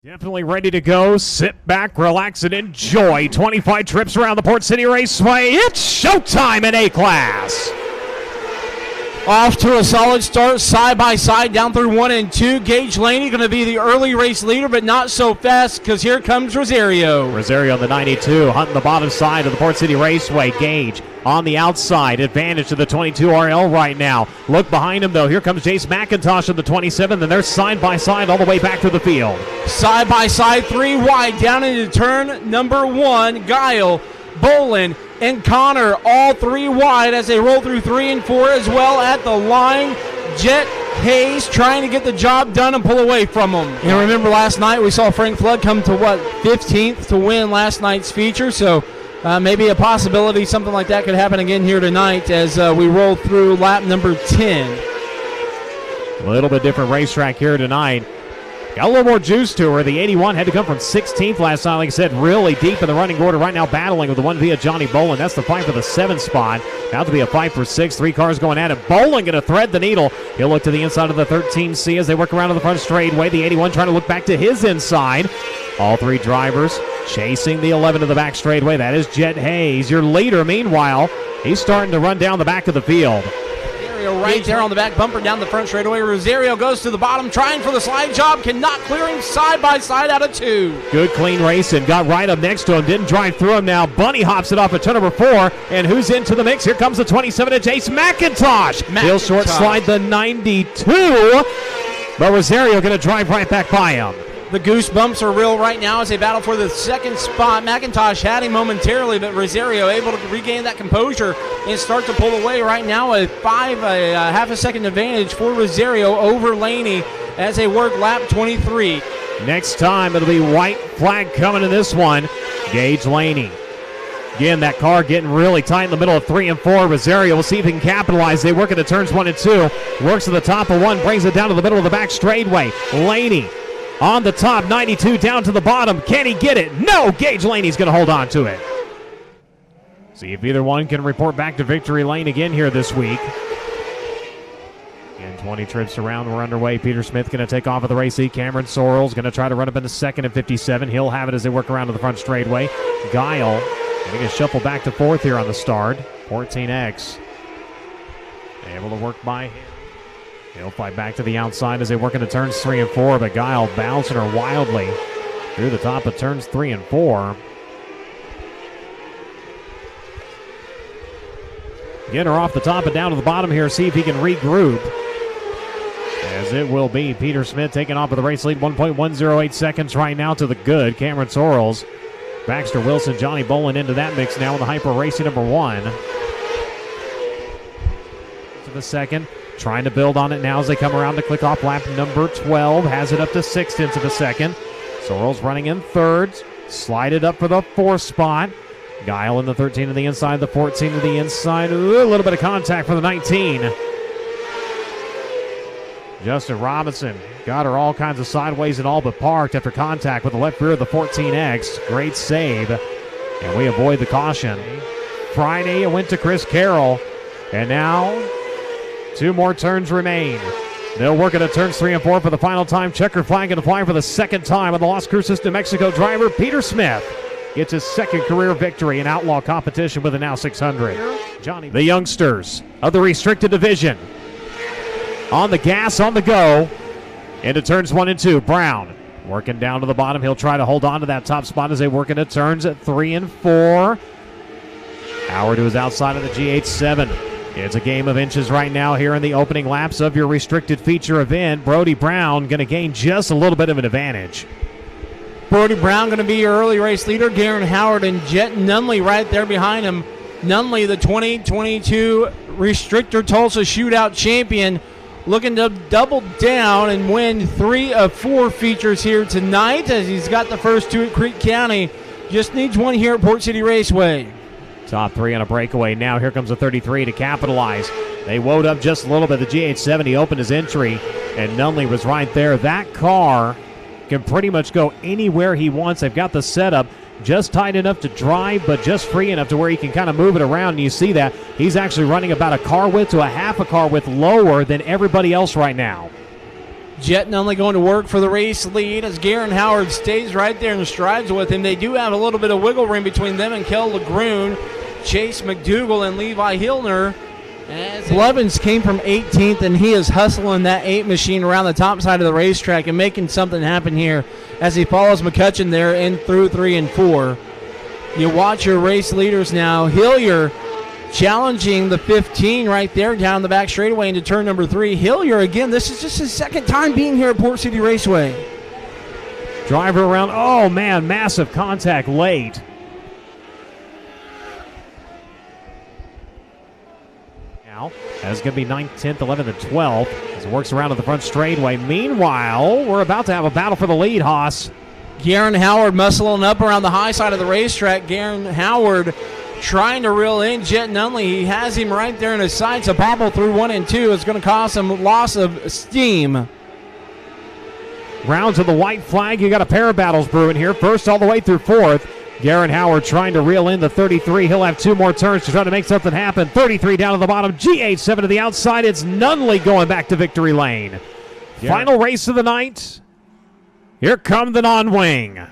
Definitely ready to go. Sit back, relax, and enjoy. 25 trips around the Port City Raceway. It's showtime in A-Class. Off to a solid start, side by side, down through 1 and 2. Gage Laney going to be the early race leader, but not so fast because here comes Rosario. Rosario on the 92, hunting the bottom side of the Port City Raceway. Gage on the outside, advantage to the 22 RL right now. Look behind him, though. Here comes Jace McIntosh on the 27, and they're side by side all the way back to the field. Side by side, 3 wide, down into turn number 1. Guile, Bolin, and Connor, all 3 wide as they roll through 3 and 4 as well at the line. Jett, Hayes trying to get the job done and pull away from them. And remember last night we saw Frank Flood come to 15th to win last night's feature, so maybe a possibility something like that could happen again here tonight as we roll through lap number 10. A little bit different racetrack here tonight. Got a little more juice to her. The 81 had to come from 16th last night. Like I said, really deep in the running order right now, battling with the 1 via Johnny Bolin. That's the fight for the 7th spot. Now to be a fight for 6. 3 cars going at it. Bolin going to thread the needle. He'll look to the inside of the 13C as they work around to the front straightaway. The 81 trying to look back to his inside. All 3 drivers chasing the 11 to the back straightaway. That is Jett Hayes, your leader. Meanwhile, he's starting to run down the back of the field. Right there on the back bumper down the front straightaway. Rosario goes to the bottom, trying for the slide job, cannot clear him side by side out of 2. Good clean racing, got right up next to him, didn't drive through him now. Bunny hops it off at turn number 4, and who's into the mix? Here comes the 27 of Jace McIntosh. He'll short slide the 92, but Rosario going to drive right back by him. The goosebumps are real right now as they battle for the 2nd spot. McIntosh had him momentarily, but Rosario able to regain that composure and start to pull away right now. A half a second advantage for Rosario over Laney as they work lap 23. Next time it'll be white flag coming in this one. Gage Laney. Again, that car getting really tight in the middle of 3 and 4. Rosario will see if he can capitalize. They work into turns 1 and 2. Works to the top of 1, brings it down to the middle of the back straightaway. Laney on the top, 92 down to the bottom. Can he get it? No! Gage Laney's going to hold on to it. See if either one can report back to victory lane again here this week. And 20 trips around, we're underway. Peter Smith going to take off of the race lead. Cameron Sorrell's going to try to run up into 2nd at 57. He'll have it as they work around to the front straightaway. Guile going to shuffle back to 4th here on the start. 14X able to work by him. He'll fight back to the outside as they work into turns 3 and 4, but Guile bouncing her wildly through the top of turns 3 and 4. Get her off the top and down to the bottom here, see if he can regroup. As it will be Peter Smith taking off with the race lead, 1.108 seconds right now to the good. Cameron Sorrells, Baxter Wilson, Johnny Bolin into that mix now in the Hyper Racing number 1. To the 2nd. Trying to build on it now as they come around to click off lap number 12. Has it up to 6th into the 2nd. Sorrell's running in 3rd. Slide it up for the 4th spot. Guile in the 13 to the inside, the 14 to the inside. Ooh, a little bit of contact for the 19. Justin Robinson got her all kinds of sideways and all but parked after contact with the left rear of the 14X. Great save. And we avoid the caution. Friday it went to Kris Carroll. And now 2 more turns remain. They'll work at turns 3 and 4 for the final time. Checker flag going to fly for the 2nd time on the Las Cruces, New Mexico driver. Peter Smith gets his 2nd career victory in Outlaw competition with a now 600. The youngsters of the restricted division on the gas, on the go, into turns 1 and 2. Brown working down to the bottom. He'll try to hold on to that top spot as they work into turns 3 and 4. Howard, who is outside of the GH7. It's a game of inches right now here in the opening laps of your restricted feature event. Brody Brown going to gain just a little bit of an advantage. Brody Brown going to be your early race leader. Garen Howard and Jett Nunley right there behind him. Nunley, the 2022 Restrictor Tulsa Shootout champion, looking to double down and win 3 of 4 features here tonight as he's got the first 2 at Creek County. Just needs 1 here at Port City Raceway. Top 3 on a breakaway. Now here comes the 33 to capitalize. They woed up just a little bit. The GH70 opened his entry, and Nunley was right there. That car can pretty much go anywhere he wants. They've got the setup just tight enough to drive, but just free enough to where he can kind of move it around. And you see that. He's actually running about a car width to a half a car width lower than everybody else right now. Jett Nunley going to work for the race lead as Garen Howard stays right there and strides with him. They do have a little bit of wiggle room between them and Kel LeGrune, Chase McDougal, and Levi Hillner. Blevins came from 18th, and he is hustling that 8 machine around the top side of the racetrack and making something happen here as he follows McCutcheon there in through 3 and 4. You watch your race leaders now. Hillier challenging the 15 right there down the back straightaway into turn number 3. Hillier, again, this is just his second time being here at Port City Raceway. Driver around. Oh, man, massive contact late. Now, that's going to be 9th, 10th, 11th, and 12th as it works around to the front straightaway. Meanwhile, we're about to have a battle for the lead, Haas. Garen Howard muscling up around the high side of the racetrack. Garen Howard trying to reel in Jett Nunley. He has him right there in his sights. A bobble through 1 and 2 is going to cause some loss of steam. Round to the white flag. You got a pair of battles brewing here. First all the way through 4th. Garen Howard trying to reel in the 33. He'll have 2 more turns to try to make something happen. 33 down to the bottom. GH7 to the outside. It's Nunley going back to victory lane. Final race of the night. Here come the non-wing.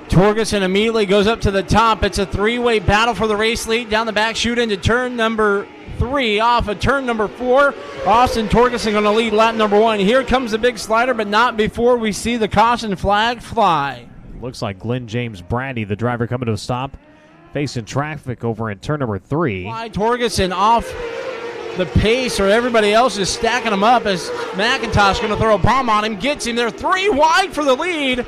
Torgerson immediately goes up to the top. It's a 3-way battle for the race lead. Down the back chute into turn number 3. Off of turn number 4. Austin Torgerson going to lead lap number 1. Here comes the big slider, but not before we see the caution flag fly. Looks like Glenn James Brandy, the driver coming to a stop, facing traffic over in turn number 3. Torgerson off the pace, or everybody else is stacking him up as McIntosh going to throw a bomb on him. Gets him there 3 wide for the lead.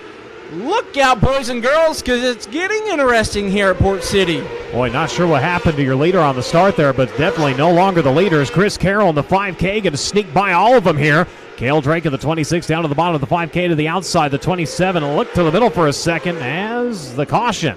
Look out, boys and girls, because it's getting interesting here at Port City. Boy, not sure what happened to your leader on the start there, but definitely no longer the leader. Is Chris Carroll in the 5K going to sneak by all of them here. Cale Drake at the 26 down to the bottom of the 5K to the outside, the 27. Look to the middle for a second as the caution.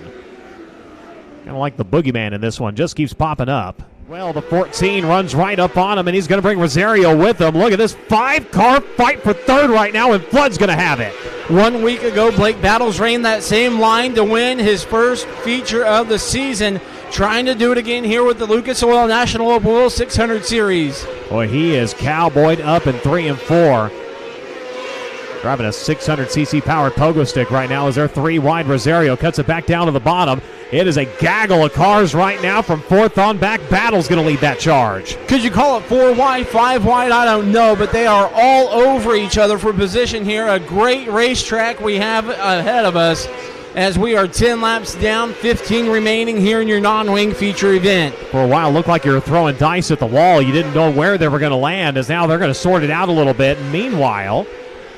Kind of like the boogeyman in this one, just keeps popping up. Well, the 14 runs right up on him, and he's going to bring Rosario with him. Look at this 5-car fight for third right now, and Flood's going to have it. 1 week ago, Blake Battles ran that same line to win his first feature of the season. Trying to do it again here with the Lucas Oil National Oil 600 Series. Boy, he is cowboyed up in 3 and 4. Driving a 600cc powered pogo stick right now as they're 3 wide. Rosario cuts it back down to the bottom. It is a gaggle of cars right now from 4th on back. Battle's going to lead that charge. Could you call it 4 wide, 5 wide? I don't know, but they are all over each other for position here. A great racetrack we have ahead of us as we are 10 laps down, 15 remaining here in your non-wing feature event. For a while, it looked like you were throwing dice at the wall. You didn't know where they were going to land, as now they're going to sort it out a little bit. Meanwhile,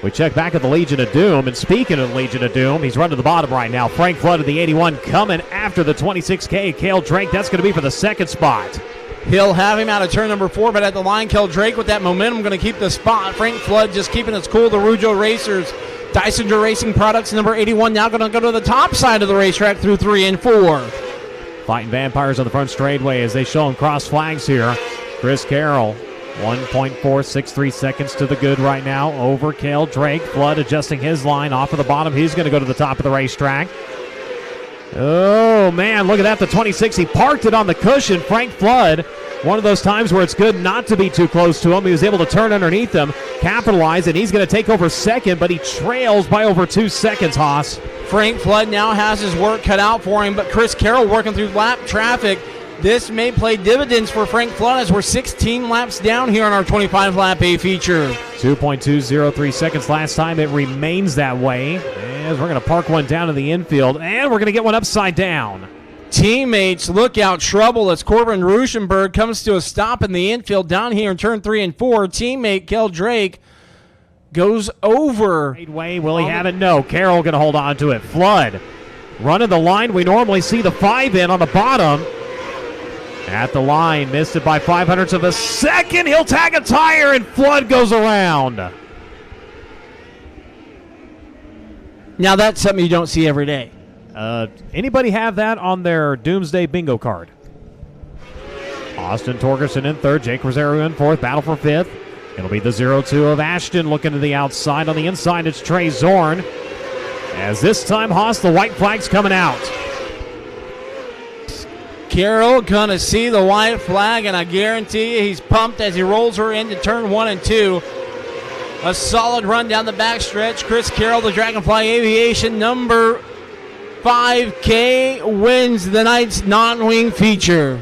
we check back at the Legion of Doom, and speaking of the Legion of Doom, he's run to the bottom right now. Frank Flood of the 81 coming after the 26K. Cale Drake, that's going to be for the second spot. He'll have him out of turn number 4, but at the line, Cale Drake with that momentum going to keep the spot. Frank Flood just keeping it cool. The Rujo Racers, Dysinger Racing Products, number 81, now going to go to the top side of the racetrack through 3 and 4. Fighting Vampires on the front straightaway as they show him cross flags here. Chris Carroll, 1.463 seconds to the good right now over Cale Drake. Flood adjusting his line off of the bottom. He's going to go to the top of the racetrack. Oh, man, look at that. The 26, he parked it on the cushion. Frank Flood, one of those times where it's good not to be too close to him. He was able to turn underneath him, capitalize, and he's going to take over second, but he trails by over 2 seconds, Haas. Frank Flood now has his work cut out for him, but Chris Carroll working through lap traffic. This may play dividends for Frank Flood as we're 16 laps down here on our 25-lap A feature. 2.203 seconds last time. It remains that way as we're going to park one down in the infield, and we're going to get one upside down. Teammates, look out, trouble as Corbin Ruschenberg comes to a stop in the infield down here in turn 3 and 4. Teammate Cale Drake goes over. Way, will he have it? No. Carroll going to hold on to it. Flood running the line. We normally see the 5 in on the bottom. At the line, missed it by 0.05 of a second. He'll tag a tire, and Flood goes around. Now that's something you don't see every day. Anybody have that on their Doomsday bingo card? Austin Torgerson in 3rd, Jake Rosario in 4th, battle for 5th. It'll be the 0-2 of Ashton looking to the outside. On the inside, it's Trey Zorn. As this time, Haas, the white flag's coming out. Carroll gonna see the white flag, and I guarantee you he's pumped as he rolls her into turn 1 and 2. A solid run down the backstretch. Kris Carroll, the Dragonfly Aviation number 5K, wins the night's non-wing feature.